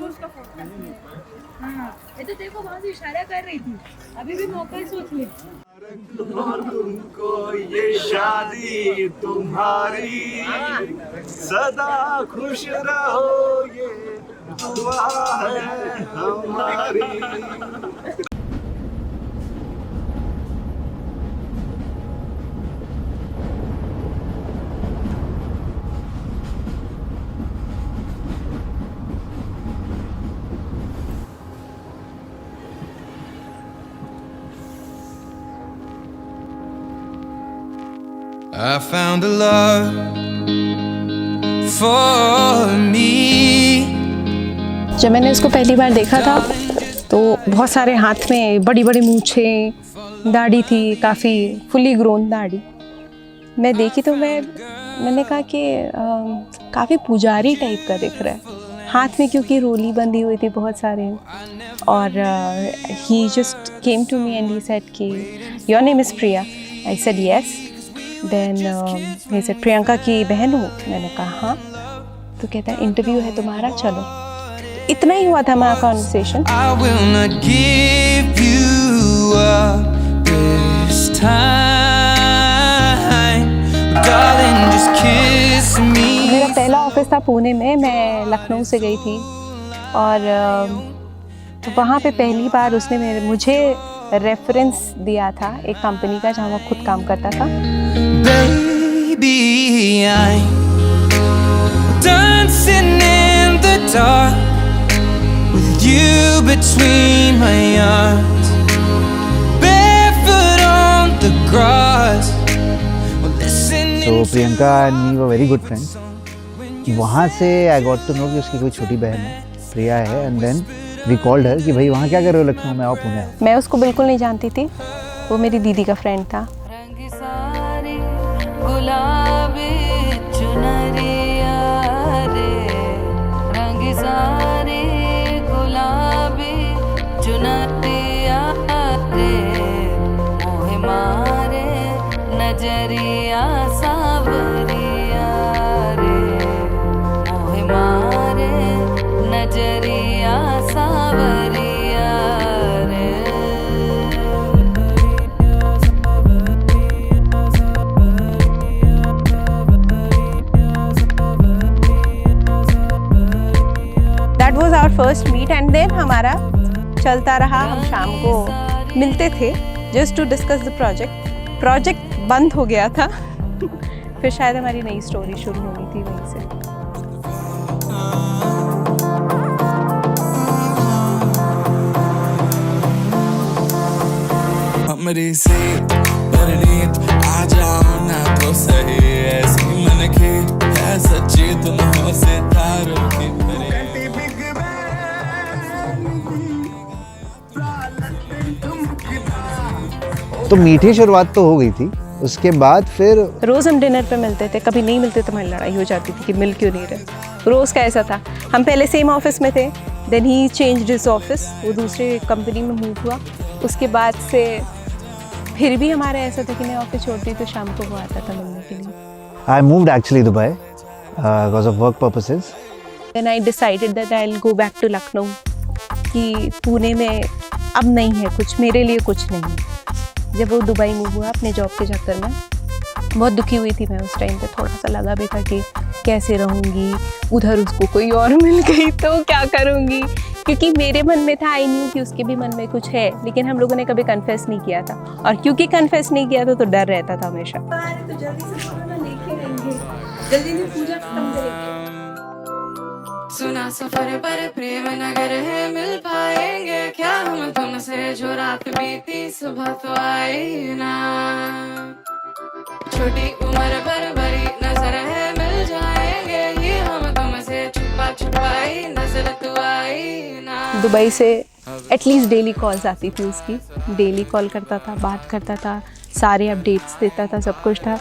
उसका फोटो। हाँ, ये तो देखो वहाँ से इशारा कर रही थी, अभी भी मौका ही सोच ले। तुमको ये शादी तुम्हारी सदा खुश रहो ये दुआ है हमारी। I found a love for me. जब मैंने उसको पहली बार देखा था तो बहुत सारे हाथ में बड़ी बड़ी मूछें, दाढ़ी थी, काफ़ी फुली ग्रोन दाढ़ी। मैं देखी तो मैंने कहा कि काफ़ी पुजारी टाइप का दिख रहा है। हाथ में क्योंकि रोली बंधी हुई थी बहुत सारे, और he just came to me and he said कि your name is Priya. I said yes. Then he said Priyanka की बहन हो? मैंने कहा हाँ। तो कहता है इंटरव्यू है तुम्हारा, चलो। इतना ही हुआ था हमारा conversation. I will not give you up this time, darling, just kiss me. मेरा पहला ऑफिस था पुणे में, मैं लखनऊ से गई थी, और तो वहाँ पे पहली बार उसने मुझे रेफरेंस दिया था एक कंपनी का जहाँ वो खुद काम करता था। Baby, I'm dancing in the dark with you between my arms, barefoot on the grass. So Priyanka and me were very good friends. वहाँ से I got to know कि उसकी कोई छोटी बहन है, प्रिया है, and then we called her कि भाई वहाँ क्या कर रहे हो लखनऊ में, आओ पुणे। मैं उसको बिल्कुल नहीं जानती थी, वो मेरी दीदी का फ्रेंड था। गुलाबी चुनरिया रे, रंग सारे गुलाबी चुनरिया रे, मोहे मारे नजरिया सावरिया रे, मोहे मारे नजरिया सावरिया रे। That was our first meet and then हमारा चलता रहा। हम शाम को मिलते थे just to discuss the project. Project बंद हो गया था फिर शायद हमारी नई स्टोरी शुरू होनी थी वहीं से। हमरी से परनीत आ जाओ ना तो सही, ऐसी मन की है सच्ची तुम हो सितारों की मेरी। तो मीठी शुरुआत तो हो गई थी, उसके बाद फिर रोज़ हम डिनर पे मिलते थे, कभी नहीं मिलते तो हमारी लड़ाई हो जाती थी कि मिल क्यों नहीं रहे। रोज़ का ऐसा था, हम पहले सेम ऑफिस में थे, then he changed his office, वो दूसरे कंपनी में मूव हुआ। उसके बाद से फिर भी हमारा ऐसा था कि मैं ऑफिस छोड़ती तो शाम को वो आता था मिलने के लिए। I moved actually Dubai because of work purposes. Then I decided that I'll go back to Lucknow, कि पुणे में अब नहीं है कुछ, मेरे लिए कुछ नहीं है। जब वो दुबई मूव हुआ अपने जॉब के चक्कर में, बहुत दुखी हुई थी मैं उस टाइम पे। थोड़ा सा लगा भी था कि कैसे रहूँगी, उधर उसको कोई और मिल गई तो क्या करूँगी, क्योंकि मेरे मन में था, आई न्यू कि उसके भी मन में कुछ है, लेकिन हम लोगों ने कभी कन्फेस नहीं किया था। और क्योंकि कन्फेस नहीं किया था तो डर रहता था हमेशा। तो जल्दी से बोलो ना, लेके रहेंगे, जल्दी से पूजा खत्म करेंगे। सुना सफर पर प्रेम नगर है, मिल पाएंगे क्या हम तुमसे, जो रात बीती सुबह तो आई ना, छोटी उम्र पर बड़ी नजर है, मिल जाएंगे ये हम तुमसे, छुपा छुपाई नजर तो आई ना। दुबई से एटलीस्ट डेली कॉल्स आती थी उसकी, डेली कॉल करता था, बात करता था, सारे अपडेट्स देता था, सब कुछ था।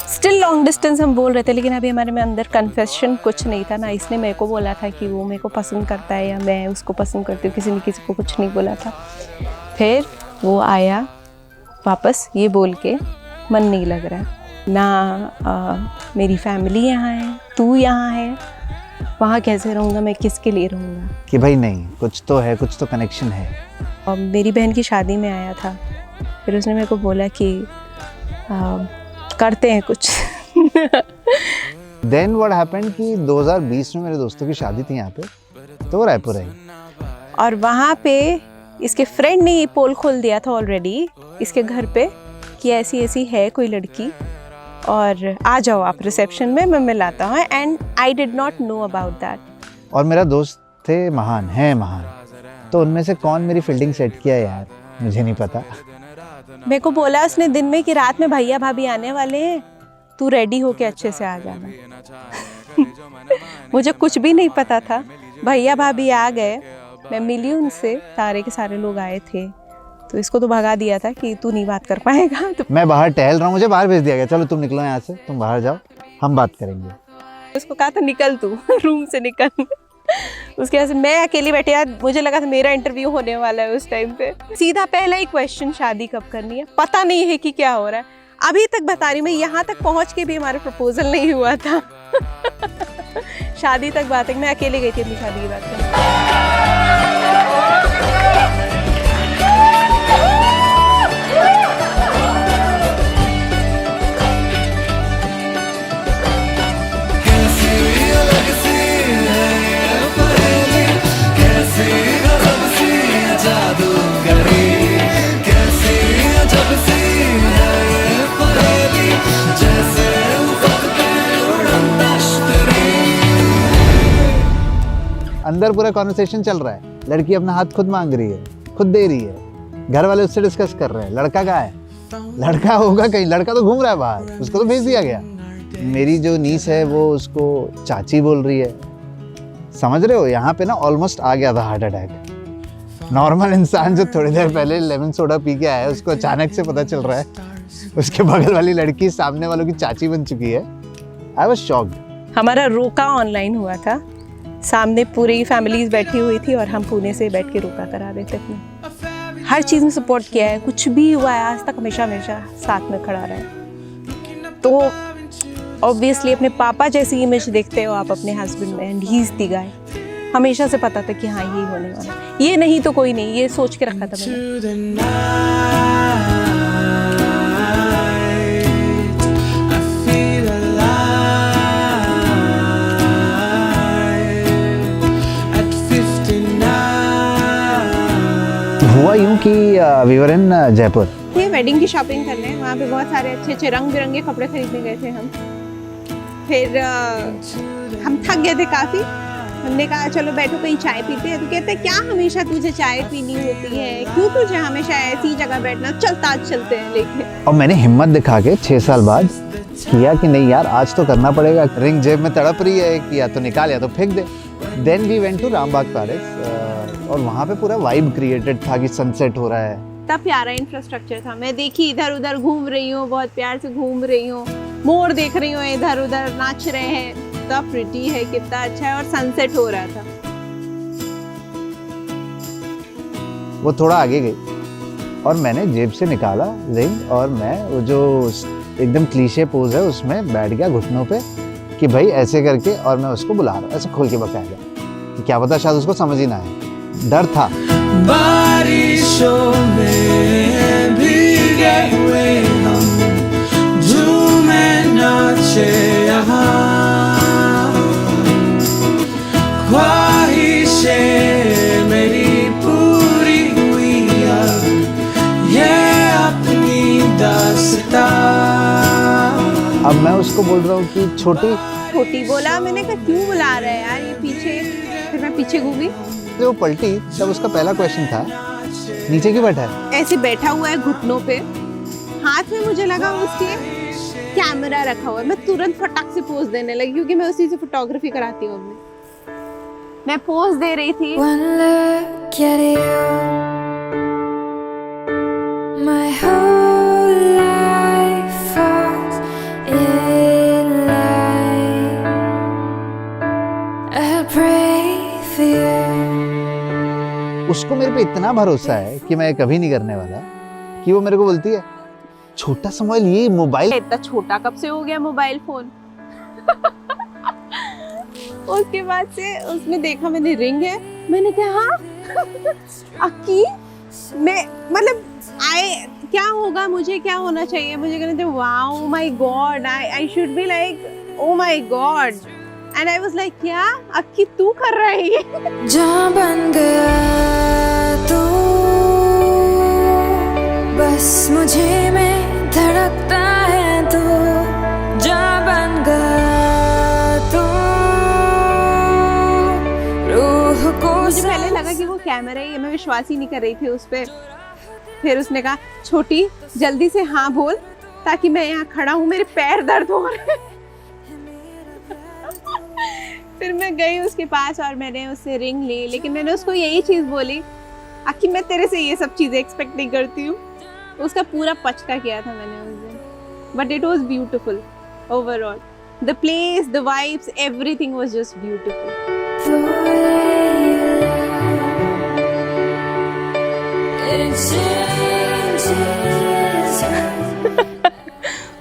स्टिल लॉन्ग डिस्टेंस हम बोल रहे थे, लेकिन अभी हमारे में अंदर कन्फेशन कुछ नहीं था ना। इसने मेरे को बोला था कि वो मेरे को पसंद करता है या मैं उसको पसंद करती हूँ, किसी ने किसी को कुछ नहीं बोला था। फिर वो आया वापस ये बोल के, मन नहीं लग रहा है ना, मेरी फैमिली यहाँ है, तू यहाँ है, वहाँ कैसे रहूँगा, मैं किसके लिए रहूँगा। कि भाई नहीं, कुछ तो है, कुछ तो कनेक्शन है। और मेरी बहन की शादी में आया था, फिर उसने मेरे को बोला कि करते हैं कुछ। देन व्हाट हैपेंड कि 2020 में मेरे दोस्तों की शादी थी यहाँ पे, तो वो रायपुर आई। और वहाँ पे इसके फ्रेंड ने ये पोल खोल दिया था ऑलरेडी इसके घर पे कि ऐसी ऐसी है कोई लड़की और आ जाओ आप रिसेप्शन में, मैं मिलाता हूँ। And I did not know about that. और मेरा दोस्त थे महान, है महान, तो उनमें से कौन मेरी फील्डिंग सेट किया यार, मुझे नहीं पता। मेरे को बोला उसने दिन में कि रात में भैया भाभी आने वाले हैं, तू रेडी होके अच्छे से आ जाना। मुझे कुछ भी नहीं पता था। भैया भाभी आ गए, मैं मिली उनसे, सारे के सारे लोग आए थे, तो इसको तो भगा दिया था कि तू नहीं बात कर पाएगा। तो मैं बाहर टहल रहा हूँ, मुझे बाहर भेज दिया गया, चलो तुम निकलो यहाँ से, तुम बाहर जाओ, हम बात करेंगे। उसको कहा था निकल तू, रूम से निकल। उसके बाद मैं अकेली बैठी, यार मुझे लगा था मेरा इंटरव्यू होने वाला है उस टाइम पे। सीधा पहला ही क्वेश्चन, शादी कब करनी है, पता नहीं है कि क्या हो रहा है। अभी तक बता रही मैं, यहाँ तक पहुँच के भी हमारा प्रपोजल नहीं हुआ था। शादी तक बात है, मैं अकेले गई थी अपनी शादी की बात करने। अंदर पूरा कॉन्वर्सेशन चल रहा है, लड़की अपना हाथ खुद मांग रही है, खुद दे रही है, घर वाले उससे डिस्कस कर रहे हैं, लड़का कहाँ है, लड़का होगा कहीं, लड़का तो घूम रहा है बाहर, उसको तो भेज दिया गया। मेरी जो नीस है वो उसको चाची बोल रही है, समझ रहे हो। यहाँ पे ना ऑलमोस्ट आ गया था हार्ट अटैक। नॉर्मल इंसान जो थोड़ी देर पहले लेमन सोडा पी के आया है, उसको अचानक से पता चल रहा है उसके बगल वाली लड़की सामने वालों की चाची बन चुकी है। I was shocked. हमारा रोका ऑनलाइन हुआ था, सामने पूरी फैमिलीज बैठी हुई थी और हम पुणे से बैठ के रोका करा रहे थे अपने। हर चीज़ में सपोर्ट किया है, कुछ भी हुआ है आज तक हमेशा हमेशा साथ में खड़ा रहा है। तो ऑब्वियसली अपने पापा जैसी इमेज देखते हो आप अपने हस्बैंड में, and he is the guy. हमेशा से पता था कि हाँ यही होने वाला है, ये नहीं तो कोई नहीं, ये सोच के रखा था मैंने। हुआ यूं कि वी वर इन जयपुर। ये वेडिंग की शॉपिंग करने, वहाँ पे बहुत सारे अच्छे अच्छे रंग बिरंगे कपड़े खरीदने गए थे हम। फिर हम थक गए थे काफ़ी, हमने कहा चलो बैठो कहीं चाय पीते हैं। तो कहते क्या हमेशा तुझे चाय पीनी होती है, क्यों तुझे हमेशा ऐसी जगह बैठना, चलता आज चलते हैं लेके। और मैंने हिम्मत दिखा के 6 साल बाद किया कि नहीं यार आज तो करना पड़ेगा। रिंग जेब में तड़प रही है कि या तो निकाल या तो फेंक दे। Then we went to Rambagh palace और वहाँ पे पूरा वाइब क्रिएटेड था कि सनसेट हो रहा है। इतना प्यारा इंफ्रास्ट्रक्चर था, मैं देखी इधर उधर घूम रही हूँ, बहुत प्यार से घूम रही हूँ, मोर देख रही हूँ, इधर उधर नाच रहे हैं, कितना प्रिटी है, कितना अच्छा है, और सनसेट हो रहा था। वो थोड़ा आगे गई और मैंने जेब से निकाला रिंग और मैं वो जो एकदम क्लीशे पोज है उसमें बैठ गया घुटनों पे कि भाई ऐसे करके, और मैं उसको बुला रहा हूँ ऐसे खोल के बकाया कि क्या पता शायद उसको समझ ही ना आए। डर था। बारिशों में भीगे हुए हम झूमे नाचे यहाँ, ख्वाहिशें मेरी पूरी हुई अब ये अपनी दास्तां। अब मैं उसको बोल रहा हूँ कि छोटी छोटी बोला, मैंने कहा क्यों बुला रहा है यार ये पीछे। फिर मैं पीछे घूमी, जब वो पलटी तब उसका पहला क्वेश्चन था नीचे क्यों बैठा है। ऐसे बैठा हुआ है घुटनों पे, हाथ में मुझे लगा उसके कैमरा रखा हुआ है। मैं तुरंत फटाक से पोज देने लगी क्योंकि मैं उसी से फोटोग्राफी कराती हूँ अपनी। मैं पोज दे रही थी। One look at you, my whole life falls in line. I pray for you. उसको मेरे पे इतना भरोसा है कि मैं कभी नहीं करने वाला कि वो मेरे को बोलती है छोटा सा मोबाइल, ये मोबाइल इतना छोटा कब से हो गया मोबाइल फोन। उसके बाद से उसने देखा मैंने रिंग है, मैंने कहा हाँ अक्की मैं मतलब क्या होगा, मुझे क्या होना चाहिए, मुझे कहते wow my God I should be like oh my God and I was like क्या अक्की तू कर रही है। जहाँ बन गया तू बस मुझे में धड़कता है तू, जहाँ बन गया तू रूह को। मुझे पहले लगा कि वो कैमरा ही है, मैं विश्वास ही नहीं कर रही थी उस पर। फिर उसने कहा छोटी जल्दी से हाँ बोल ताकि मैं यहाँ खड़ा हूँ, मेरे पैर दर्द हो रहे हैं। फिर मैं गई उसके पास और मैंने उससे रिंग ली, लेकिन मैंने उसको यही चीज़ बोली आखि मैं तेरे से ये सब चीज़ें एक्सपेक्ट नहीं करती हूँ। उसका पूरा पचका किया था मैंने उस दिन, but it was beautiful overall, the place, the vibes, everything was just beautiful.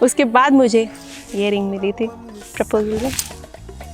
उसके बाद मुझे ये रिंग मिली थी प्रपोजल में।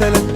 3